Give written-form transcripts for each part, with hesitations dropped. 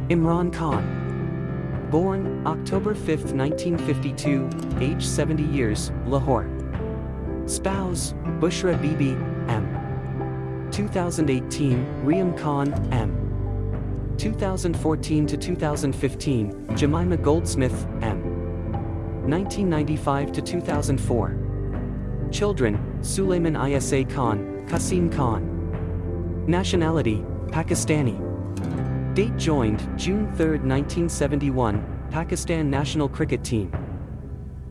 Imran Khan. Born October 5, 1952, age 70 years, Lahore. Spouse, Bushra Bibi, M. 2018, Riyam Khan, M. 2014 to 2015, Jemima Goldsmith, M. 1995 to 2004. Children, Sulaiman Isa Khan, Qasim Khan. Nationality, Pakistani. Date joined, June 3, 1971, Pakistan national cricket team.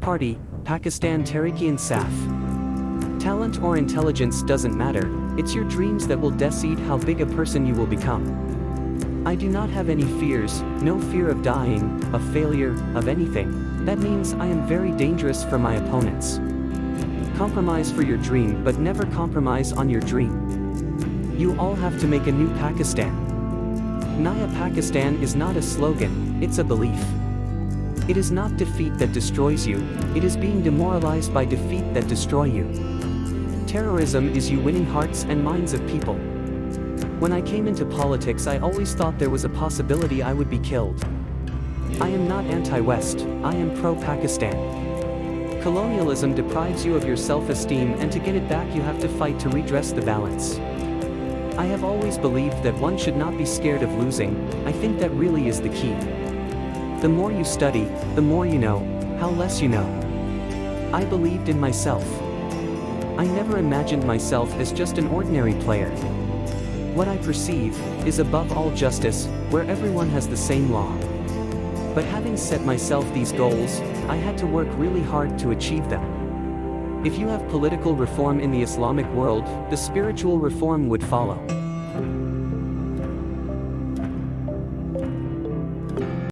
Party, Pakistan Tehreek-e-Insaf. Talent or intelligence doesn't matter, it's your dreams that will decide how big a person you will become. I do not have any fears, no fear of dying, of failure, of anything. That means I am very dangerous for my opponents. Compromise for your dream, but never compromise on your dream. You all have to make a new Pakistan. Naya Pakistan is not a slogan, it's a belief. It is not defeat that destroys you, it is being demoralized by defeat that destroy you. Terrorism is you winning hearts and minds of people. When I came into politics, I always thought there was a possibility I would be killed. I am not anti-West, I am pro-Pakistan. Colonialism deprives you of your self-esteem, and to get it back you have to fight to redress the balance. I have always believed that one should not be scared of losing. I think that really is the key. The more you study, the more you know, how less you know. I believed in myself. I never imagined myself as just an ordinary player. What I perceive is above all justice, where everyone has the same law. But having set myself these goals, I had to work really hard to achieve them. If you have political reform in the Islamic world, the spiritual reform would follow.